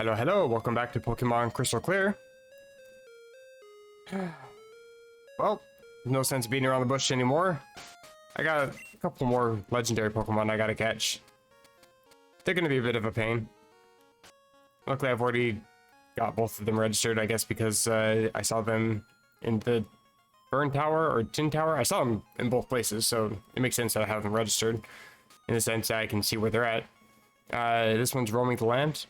Hello, hello, welcome back to Pokemon Crystal Clear. Well, no sense beating around the bush anymore. I got a couple more legendary Pokemon I gotta catch. They're gonna be a bit of a pain. Luckily, I've already got both of them registered, I guess, because I saw them in the Burn Tower or Tin Tower. I saw them in both places, so it makes sense that I have them registered. In the sense that I can see where they're at. This one's roaming the land.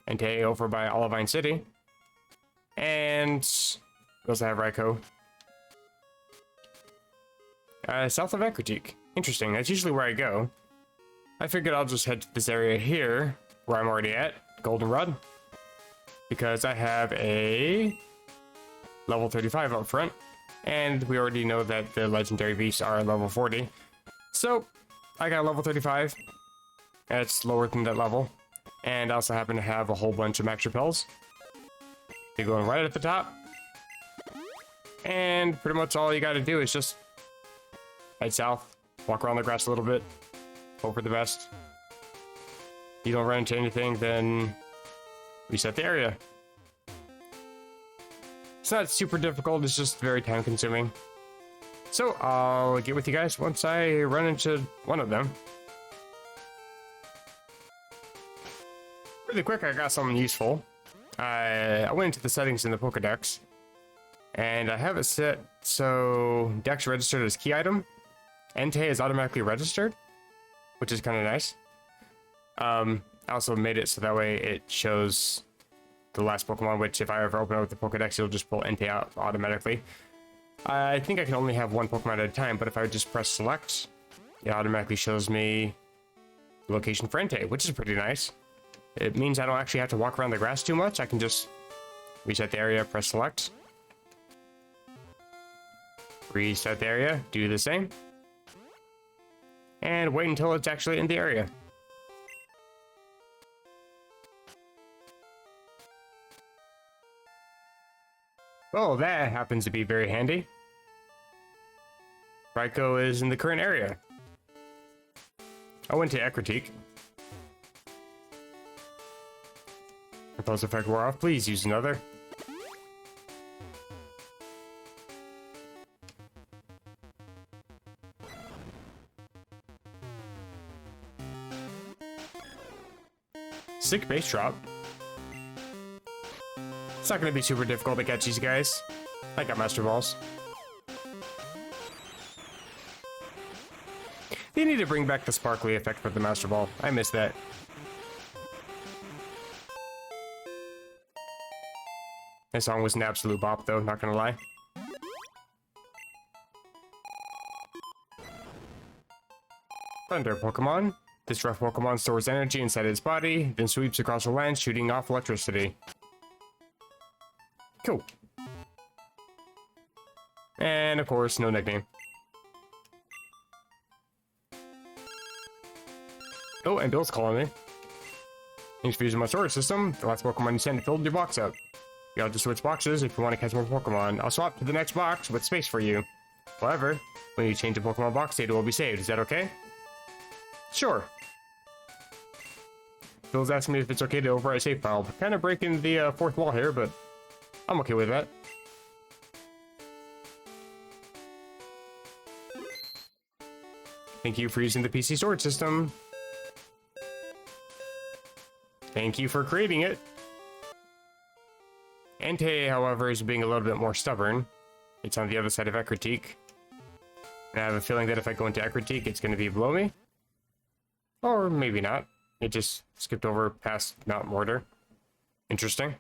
Entei over by Olivine City. And we also have Raikou. South of Ecruteak. Interesting, that's usually where I go. I figured I'll just head to this area here, where I'm already at, Goldenrod. Because I have a level 35 up front. And we already know that the legendary beasts are level 40. So, I got level 35. That's lower than that level. And I also happen to have a whole bunch of max repels. They're going right at the top. And pretty much all you gotta do is just head south, walk around the grass a little bit, hope for the best. If you don't run into anything, then reset the area. It's not super difficult, it's just very time consuming. So I'll get with you guys once I run into one of them. Really quick, I got something useful. I went into the settings in the Pokedex, and I have it set so Dex registered as key item. Entei is automatically registered, which is kind of nice. I also made it so that way it shows the last Pokemon, which if I ever open up the Pokedex, it'll just pull Entei out automatically. I think I can only have one Pokemon at a time, but if I just press select, it automatically shows me the location for Entei, which is pretty nice. It means I don't actually have to walk around the grass too much. I can just reset the area, press select. Reset the area, do the same. And wait until it's actually in the area. Well, that happens to be very handy. Raikou is in the current area. I went to Ecruteak. Repulse effect wore off. Please use another. Sick base drop. It's not going to be super difficult to catch these guys. I got Master Balls. They need to bring back the sparkly effect for the Master Ball. I miss that. This song was an absolute bop, though, not gonna lie. Thunder Pokemon. This rough Pokemon stores energy inside its body, then sweeps across the land, shooting off electricity. Cool. And, of course, no nickname. Oh, and Bill's calling me. Thanks for using my storage system. The last Pokemon you sent filled your box up. You have to switch boxes if you want to catch more Pokemon. I'll swap to the next box with space for you. However, when you change the Pokemon box, data will be saved. Is that okay? Sure. Phil's asking me if it's okay to overwrite a save file. Kind of breaking the fourth wall here, but I'm okay with that. Thank you for using the PC storage system. Thank you for creating it. Entei, however, is being a little bit more stubborn. It's on the other side of Ecruteak. And I have a feeling that if I go into Ecruteak, it's going to be below me. Or maybe not. It just skipped over past Mount Mortar. Interesting.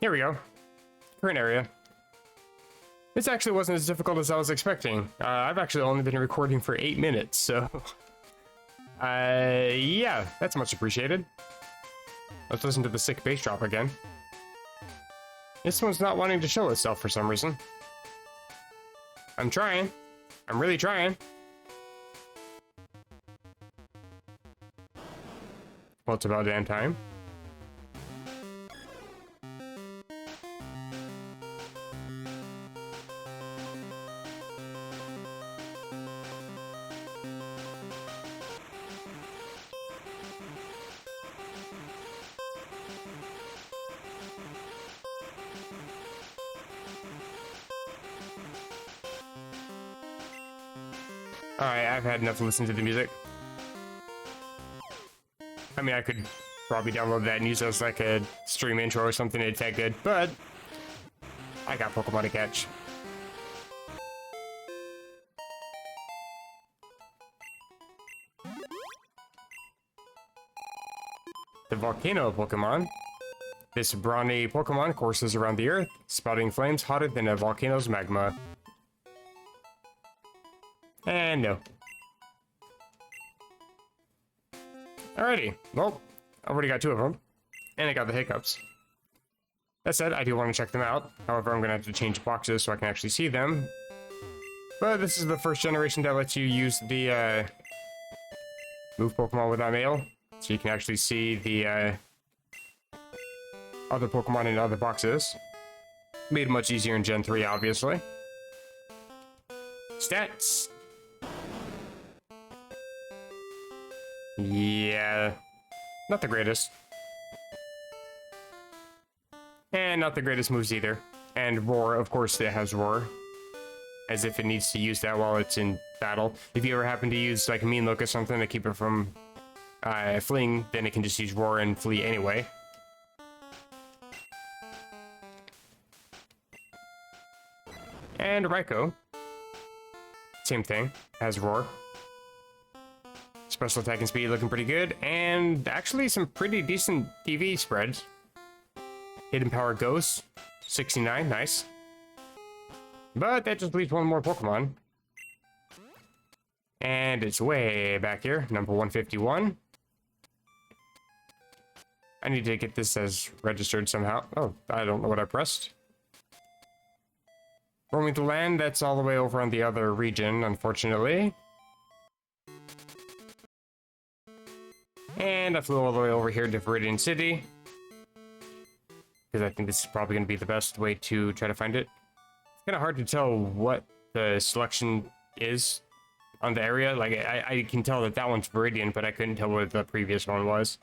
Here we go. Current area. This actually wasn't as difficult as I was expecting. I've actually only been recording for 8 minutes, so... yeah, that's much appreciated. Let's listen to the sick bass drop again. This one's not wanting to show itself for some reason. I'm trying. I'm really trying. Well, it's about damn time. Alright, I've had enough to listen to the music. I mean, I could probably download that and use it as like a stream intro or something, it'd take good, but I got Pokemon to catch. The Volcano Pokemon. This brawny Pokemon courses around the earth, spouting flames hotter than a volcano's magma. And no. Alrighty, well, I already got 2 of them, and I got the hiccups. That said, I do want to check them out. However, I'm going to have to change boxes so I can actually see them. But this is the first generation that lets you use the move Pokemon without mail, so you can actually see the other Pokemon in other boxes. Made it much easier in Gen 3, obviously. Stats. Yeah, not the greatest. And not the greatest moves either. And Roar, of course, it has Roar. As if it needs to use that while it's in battle. If you ever happen to use like a Mean Look or something to keep it from fleeing, then it can just use Roar and flee anyway. And Raikou. Same thing, has Roar. Special attack and speed looking pretty good, and actually some pretty decent EV spreads. Hidden Power Ghost, 69, nice. But that just leaves one more Pokemon. And it's way back here, number 151. I need to get this as registered somehow. Oh, I don't know what I pressed. Roaming the land, that's all the way over on the other region, unfortunately. And I flew all the way over here to Viridian City. Because I think this is probably going to be the best way to try to find it. It's kind of hard to tell what the selection is on the area. Like, I can tell that that one's Viridian, but I couldn't tell what the previous one was.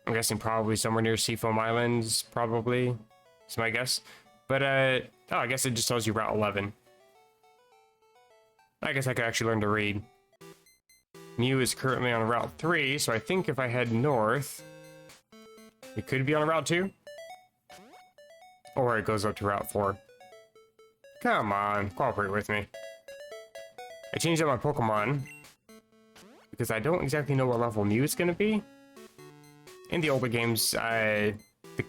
I'm guessing probably somewhere near Seafoam Islands, probably. That's my guess. But, oh, I guess it just tells you Route 11. I guess I could actually learn to read. Mew is currently on Route 3, so I think if I head north, it could be on Route 2. Or it goes up to Route 4. Come on, cooperate with me. I changed out my Pokemon because I don't exactly know what level Mew is going to be. In the older games, the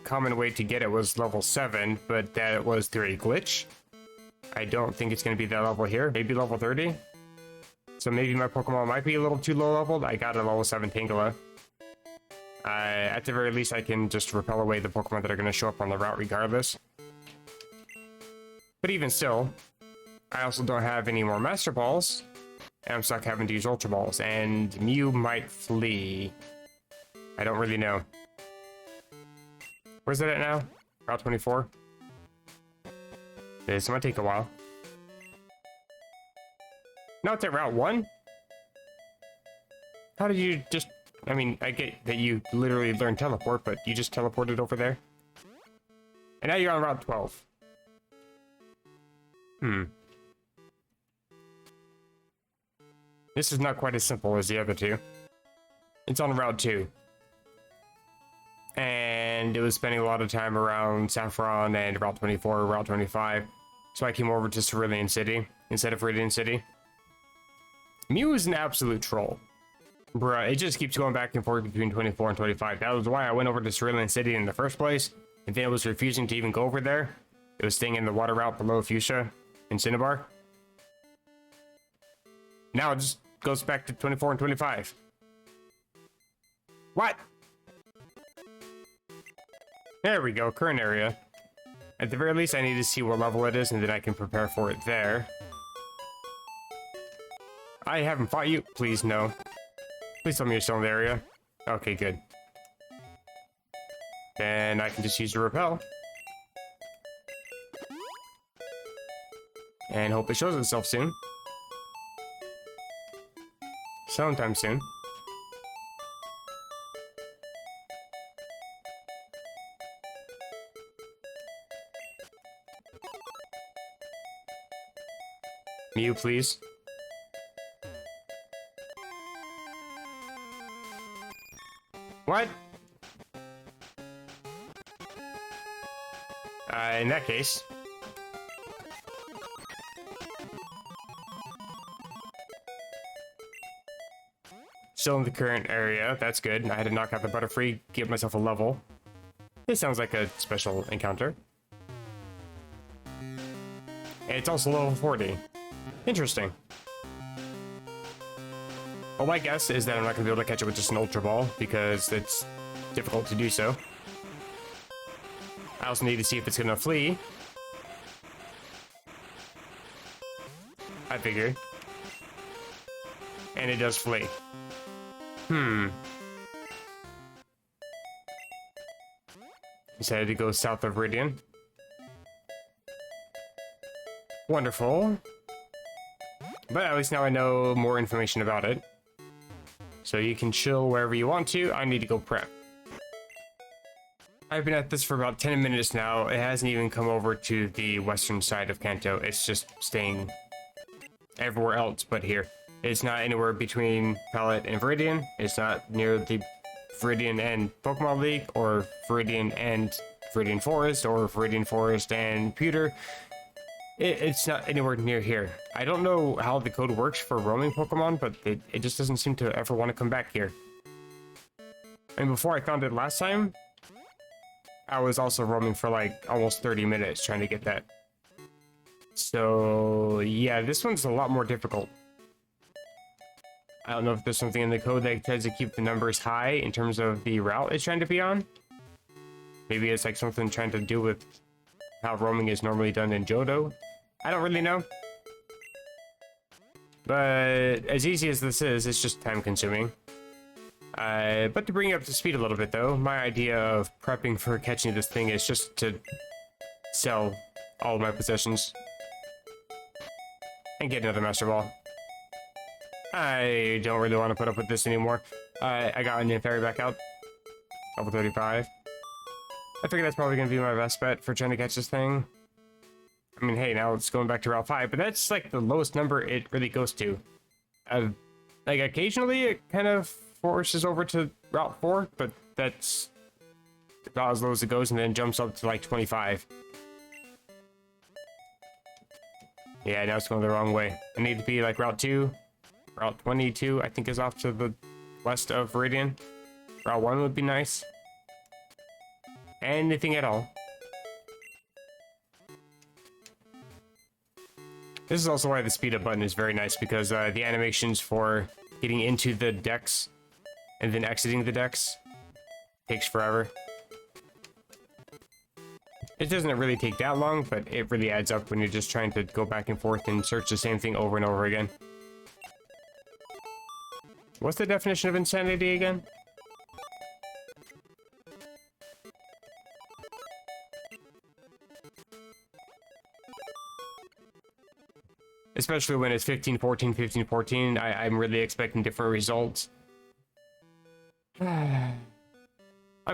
common way to get it was level 7, but that was through a glitch. I don't think it's going to be that level here. Maybe level 30. So maybe my Pokemon might be a little too low leveled. I got a level 7 Tangela. At the very least, I can just repel away the Pokemon that are going to show up on the route regardless. But even still, I also don't have any more Master Balls. And I'm stuck having to use Ultra Balls. And Mew might flee. I don't really know. Where's it at now? Route 24? This might take a while. No, it's at Route 1? How did you just... I mean, I get that you literally learned teleport, but you just teleported over there? And now you're on Route 12. This is not quite as simple as the other two. It's on Route 2. And it was spending a lot of time around Saffron and Route 24 or Route 25. So I came over to Cerulean City instead of Viridian City. Mew is an absolute troll. Bruh, it just keeps going back and forth between 24 and 25. That was why I went over to Cerulean City in the first place. And then it was refusing to even go over there. It was staying in the water route below Fuchsia and Cinnabar. Now it just goes back to 24 and 25. What? There we go, current area. At the very least, I need to see what level it is, and then I can prepare for it there. I haven't fought you. Please, no. Please tell me you're still in the area. Okay, good. Then I can just use the repel. And hope it shows itself soon. Sometime soon. Mew, please. What? In that case. Still in the current area, that's good. I had to knock out the Butterfree, give myself a level. This sounds like a special encounter. And it's also level 40. Interesting. Well, my guess is that I'm not going to be able to catch it with just an Ultra Ball, because it's difficult to do so. I also need to see if it's going to flee. I figure. And it does flee. Decided to go south of Viridian. Wonderful. But at least now I know more information about it. So you can chill wherever you want to. I need to go prep. I've been at this for about 10 minutes now. It hasn't even come over to the western side of Kanto. It's just staying everywhere else but here. It's not anywhere between Palette and Viridian. It's not near the Viridian and Pokemon League, or Viridian and Viridian Forest, or Viridian Forest and Pewter. It's not anywhere near here. I don't know how the code works for roaming Pokemon, but it just doesn't seem to ever want to come back here. And before I found it last time, I was also roaming for like almost 30 minutes trying to get that. So yeah, this one's a lot more difficult. I don't know if there's something in the code that tries to keep the numbers high in terms of the route it's trying to be on. Maybe it's like something trying to do with how roaming is normally done in Johto. I don't really know. But as easy as this is, it's just time consuming. But to bring you up to speed a little bit though, my idea of prepping for catching this thing is just to sell all of my possessions and get another Master Ball. I don't really want to put up with this anymore. I got Onion Fairy back out. Level 35. I figure that's probably going to be my best bet for trying to catch this thing. I mean, hey, now it's going back to Route 5, but that's like the lowest number it really goes to. Like, occasionally it kind of forces over to Route 4, but that's about as low as it goes, and then jumps up to like 25. Yeah, now it's going the wrong way. I need to be like Route 2. Route 22, I think, is off to the west of Viridian. Route 1 would be nice. Anything at all. This is also why the speed up button is very nice, because the animations for getting into the decks and then exiting the decks takes forever. It doesn't really take that long, but it really adds up when you're just trying to go back and forth and search the same thing over and over again. What's the definition of insanity again? Especially when it's 15-14, 15-14, I'm really expecting different results. I'm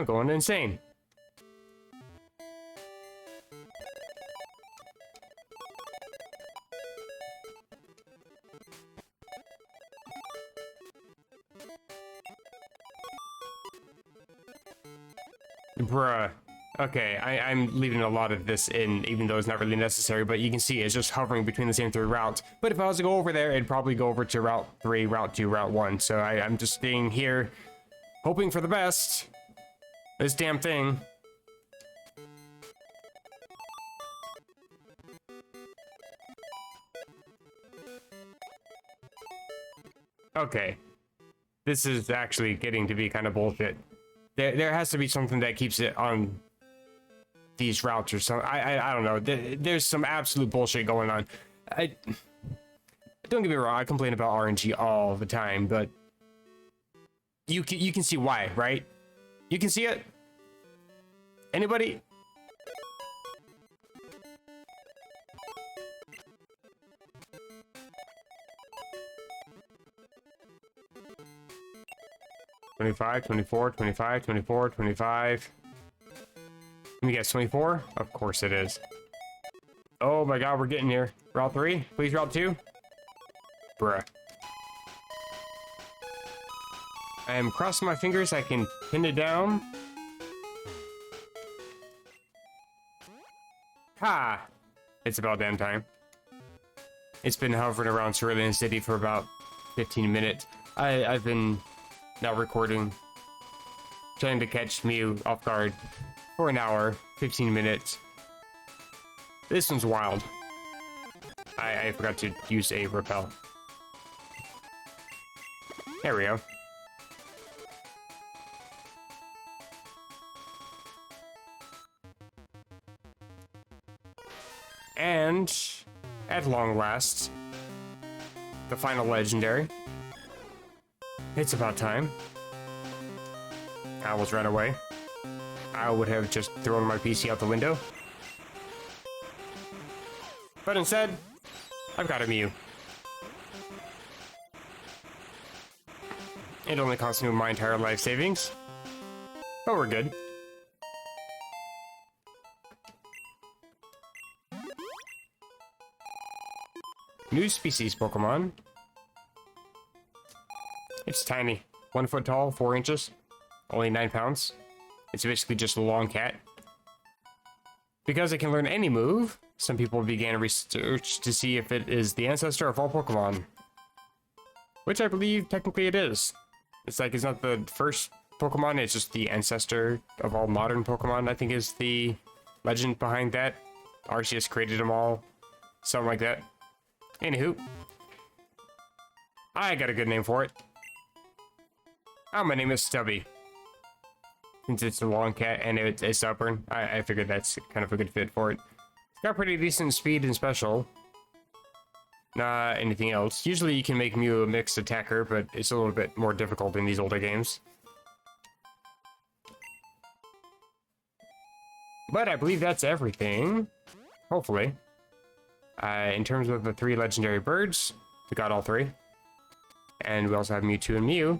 going insane. Bruh. Okay, I'm leaving a lot of this in, even though it's not really necessary, but you can see it's just hovering between the same three routes. But if I was to go over there, it'd probably go over to Route 3, Route 2, Route 1. So I'm just staying here, hoping for the best. This damn thing. Okay. This is actually getting to be kind of bullshit. There has to be something that keeps it on these routes or something. I don't know. There's some absolute bullshit going on. Don't get me wrong, I complain about RNG all the time, but you can see why, right? You can see it? Anybody? $25, $24, $25, $24, $25. Let me guess, 24? Of course it is. Oh my god, we're getting here. Route 3? Please, Route 2? Bruh. I am crossing my fingers I can pin it down. Ha! It's about damn time. It's been hovering around Cerulean City for about 15 minutes. I've been now recording, trying to catch Mew off guard for an hour, 15 minutes. This one's wild. I forgot to use a repel. There we go. And at long last, the final legendary. It's about time. Owls ran away. I would have just thrown my PC out the window. But instead, I've got a Mew. It only cost me my entire life savings. But we're good. New species Pokemon. It's tiny. 1 foot tall, 4 inches. Only 9 pounds. It's basically just a long cat. Because it can learn any move, some people began research to see if it is the ancestor of all Pokemon. Which I believe technically it is. It's like it's not the first Pokemon, it's just the ancestor of all modern Pokemon, I think is the legend behind that. Arceus created them all. Something like that. Anywho, I got a good name for it. My name is Stubby. Since it's a long cat and it's stubborn, I figured that's kind of a good fit for it. It's got pretty decent speed and special. Not anything else. Usually you can make Mew a mixed attacker, but it's a little bit more difficult in these older games. But I believe that's everything. Hopefully. In terms of the 3 legendary birds, we got all 3. And we also have Mewtwo and Mew.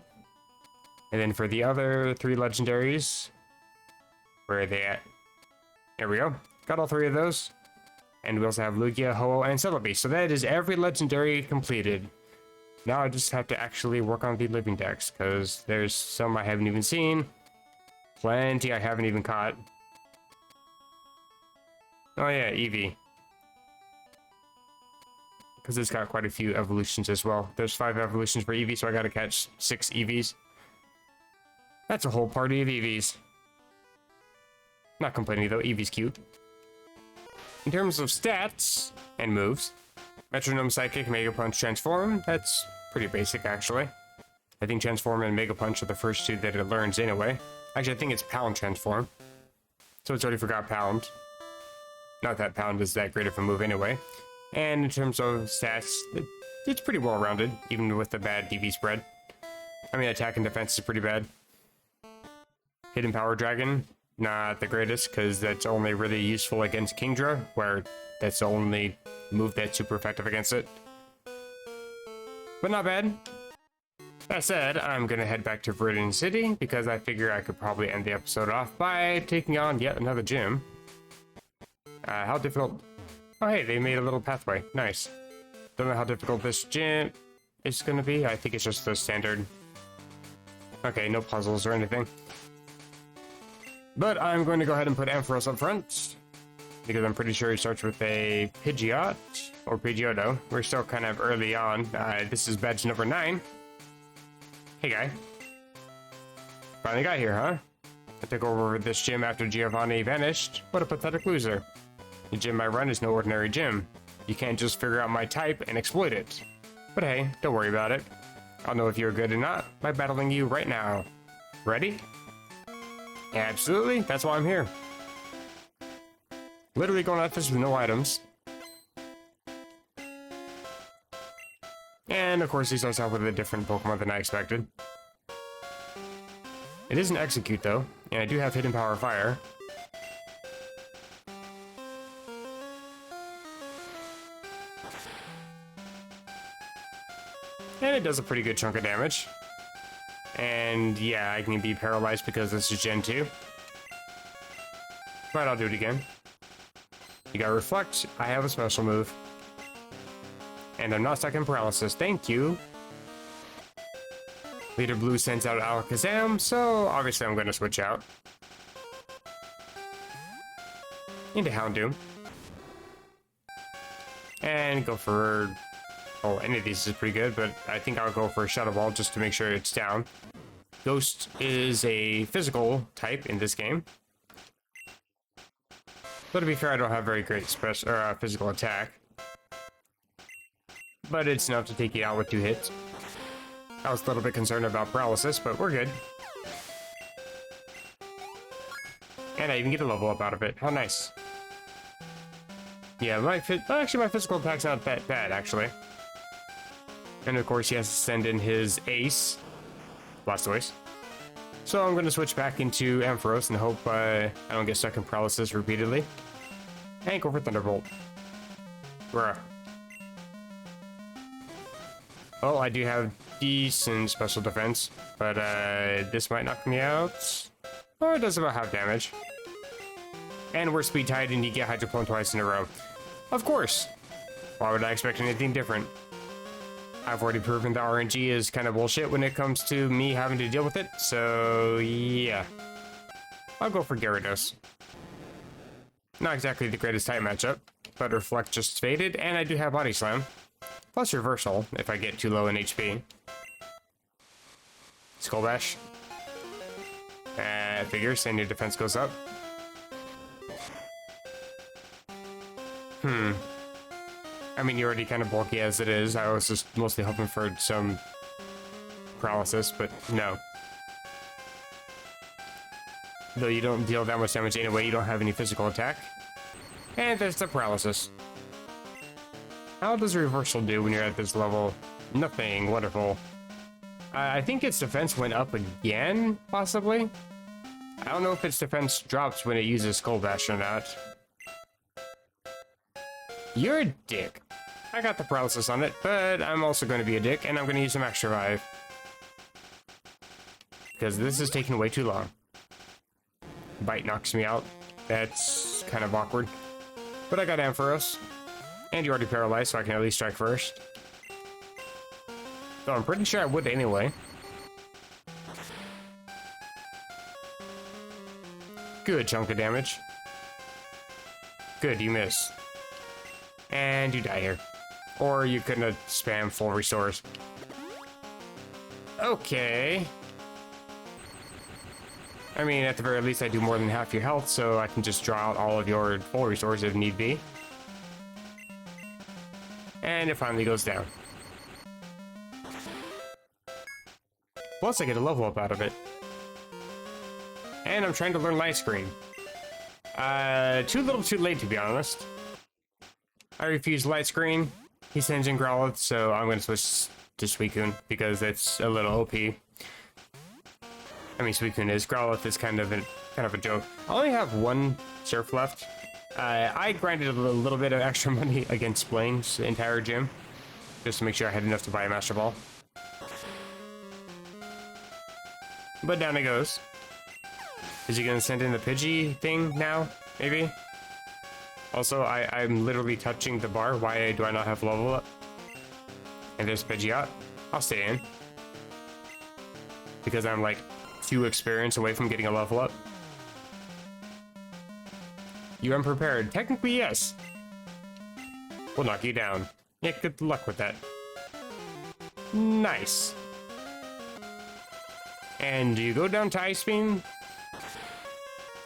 And then for the other 3 legendaries, where are they at? There we go. Got all 3 of those. And we also have Lugia, Ho-Oh, and Celebi. So that is every legendary completed. Now I just have to actually work on the living decks, because there's some I haven't even seen. Plenty I haven't even caught. Oh yeah, Eevee. Because it's got quite a few evolutions as well. There's 5 evolutions for Eevee, so I gotta catch 6 Eevees. That's a whole party of Eevees. Not complaining though, Eevee's cute. In terms of stats and moves, Metronome, Psychic, Mega Punch, Transform, that's pretty basic actually. I think Transform and Mega Punch are the first 2 that it learns anyway. Actually, I think it's Pound Transform. So it's already forgot Pound. Not that Pound is that great of a move anyway. And in terms of stats, it's pretty well rounded, even with the bad DV spread. I mean, attack and defense is pretty bad. Hidden Power Dragon, not the greatest, because that's only really useful against Kingdra, where that's the only move that's super effective against it. But not bad. That said, I'm gonna head back to Viridian City, because I figure I could probably end the episode off by taking on yet another gym. How difficult... Oh hey, they made a little pathway. Nice. Don't know how difficult this gym is gonna be. I think it's just the standard. Okay, no puzzles or anything. But I'm going to go ahead and put Ampharos up front, because I'm pretty sure he starts with a Pidgeot, or Pidgeotto. We're still kind of early on. This is badge number 9. Hey guy. Finally got here, huh? I took over this gym after Giovanni vanished. What a pathetic loser. The gym I run is no ordinary gym. You can't just figure out my type and exploit it. But hey, don't worry about it. I'll know if you're good or not by battling you right now. Ready? Absolutely, that's why I'm here. Literally going at this with no items. And of course he starts out with a different Pokemon than I expected. It isn't Execute though, and I do have Hidden Power Fire. And it does a pretty good chunk of damage. And yeah, I can be paralyzed because this is Gen 2. But I'll do it again. You got Reflect, I have a special move. And I'm not stuck in paralysis. Thank you. Leader Blue sends out Alakazam, so obviously I'm going to switch out into Houndoom. And go for... Oh, any of these is pretty good, but I think I'll go for a Shadow Ball just to make sure it's down. Ghost is a physical type in this game. But to be fair, I don't have very great physical attack. But it's enough to take you out with 2 hits. I was a little bit concerned about paralysis, but we're good. And I even get a level up out of it. How nice. Yeah, my physical attack's not that bad, actually. And of course, he has to send in his ace. Blastoise. So I'm going to switch back into Ampharos and hope I don't get stuck in paralysis repeatedly. And go for Thunderbolt. Bruh. Well, I do have decent special defense, but this might knock me out. Oh, it does about half damage. And we're speed tied and you get Hydro Pump twice in a row. Of course. Why would I expect anything different? I've already proven that RNG is kind of bullshit when it comes to me having to deal with it, so yeah. I'll go for Gyarados. Not exactly the greatest type matchup, but Reflect just faded, and I do have Body Slam. Plus Reversal, if I get too low in HP. Skull Bash. Figures, and your defense goes up. I mean, you're already kind of bulky as it is. I was just mostly hoping for some paralysis, but no. Though you don't deal that much damage anyway, you don't have any physical attack. And there's the paralysis. How does Reversal do when you're at this level? Nothing. Wonderful. I think its defense went up again, possibly? I don't know if its defense drops when it uses Skull Bash or not. You're a dick. I got the paralysis on it, but I'm also going to be a dick, and I'm going to use some Max Revive. Because this is taking way too long. Bite knocks me out. That's kind of awkward. But I got Ampharos. And you're already paralyzed, so I can at least strike first. Though I'm pretty sure I would anyway. Good chunk of damage. Good, you miss. And you die here. Or you couldn't have spam full restores. Okay. I mean, at the very least, I do more than half your health, so I can just draw out all of your full restores if need be. And it finally goes down. Plus, I get a level up out of it. And I'm trying to learn Light Screen. Too little too late, to be honest. I refuse Light Screen. He sends in Growlithe, so I'm going to switch to Suicune because it's a little OP. I mean, Suicune is. Growlithe is kind of a joke. I only have 1 Surf left. I grinded a little bit of extra money against Blaine's entire gym, just to make sure I had enough to buy a Master Ball. But down it goes. Is he going to send in the Pidgey thing now? Maybe? Also, I'm literally touching the bar. Why do I not have level up? And there's Pidgeot. I'll stay in. Because I'm like 2 experience away from getting a level up. You unprepared. Technically, yes. We'll knock you down. Yeah, good luck with that. Nice. And do you go down to Ice Beam?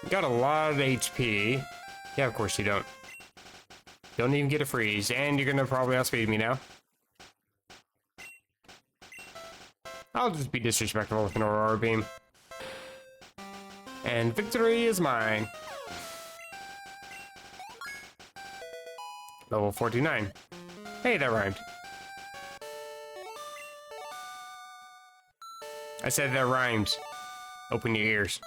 Got a lot of HP. Yeah, of course you don't. Don't even get a freeze, and you're gonna probably outspeed me now. I'll just be disrespectful with an Aurora Beam. And victory is mine. Level 49. Hey, that rhymed. I said that rhymed. Open your ears.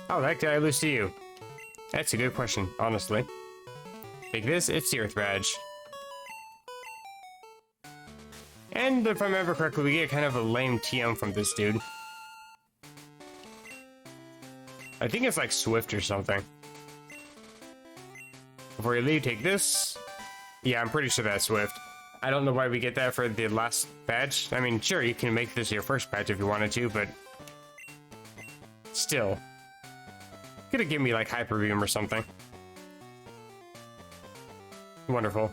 How the heck did I lose to you? That's a good question, honestly. Take this, it's the Earth Badge. And if I remember correctly, we get kind of a lame TM from this dude. I think it's like Swift or something. Before you leave, take this. Yeah, I'm pretty sure that's Swift. I don't know why we get that for the last badge. I mean, sure, you can make this your first badge if you wanted to, but still. Could have given me like Hyper Beam or something. Wonderful.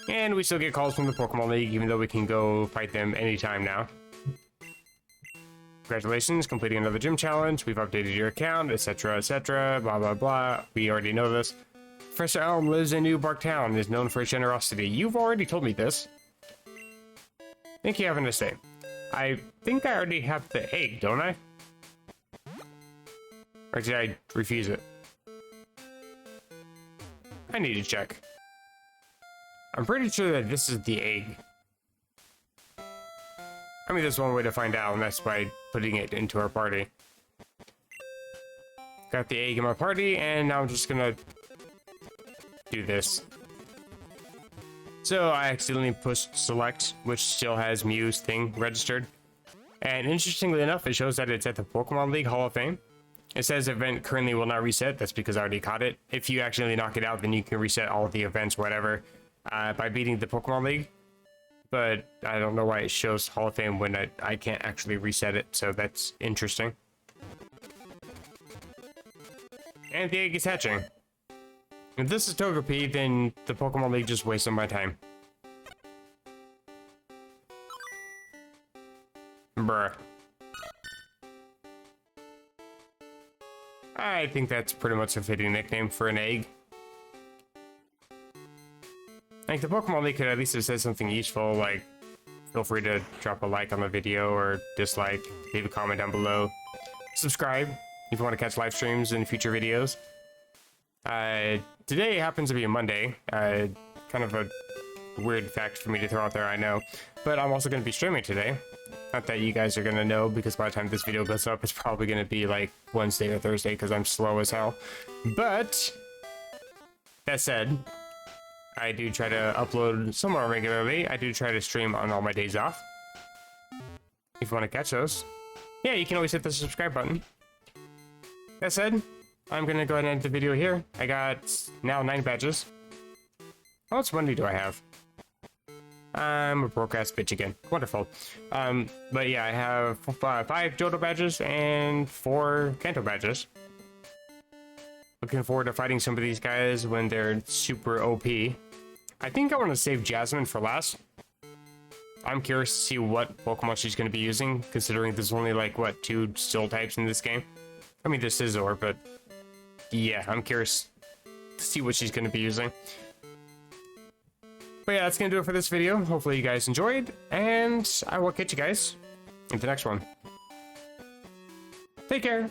And we still get calls from the Pokemon League, even though we can go fight them anytime now. Congratulations, completing another gym challenge. We've updated your account, etc., etc., blah, blah, blah. We already know this. Professor Elm lives in New Bark Town and is known for his generosity. You've already told me this. Thank you, having to say. I think I already have the egg, don't I? Or did I refuse it? I need to check. I'm pretty sure that this is the egg. I mean, there's one way to find out, and that's by putting it into our party. Got the egg in my party, and now I'm just gonna do this. So I accidentally pushed select, which still has Mew's thing registered. And interestingly enough, it shows that it's at the Pokemon League Hall of Fame. It says event currently will not reset. That's because I already caught it. If you accidentally knock it out, then you can reset all of the events, whatever, by beating the Pokemon League. But I don't know why it shows Hall of Fame when I can't actually reset it, so that's interesting. And the egg is hatching. If this is Togepi, then the Pokemon League just wasted my time. Bruh. I think that's pretty much a fitting nickname for an egg. Like, the Pokemon League could at least have said something useful, like, feel free to drop a like on the video or dislike, leave a comment down below. Subscribe if you want to catch live streams and future videos. Today happens to be a Monday. Kind of a weird fact for me to throw out there, I know. But I'm also going to be streaming today. Not that you guys are going to know, because by the time this video goes up, it's probably going to be like Wednesday or Thursday, because I'm slow as hell. But, that said, I do try to upload somewhat regularly. I do try to stream on all my days off. If you want to catch those. Yeah, you can always hit the subscribe button. That said, I'm going to go ahead and end the video here. I got now 9 badges. How much money do I have? I'm a broke-ass bitch again. Wonderful. But yeah, I have 5 Johto badges and 4 Kanto badges. Looking forward to fighting some of these guys when they're super OP. I think I want to save Jasmine for last. I'm curious to see what Pokemon she's going to be using, considering there's only like, what, 2 Steel types in this game? I mean, there's Scizor, but yeah, I'm curious to see what she's going to be using. But yeah, that's going to do it for this video. Hopefully you guys enjoyed, and I will catch you guys in the next one. Take care!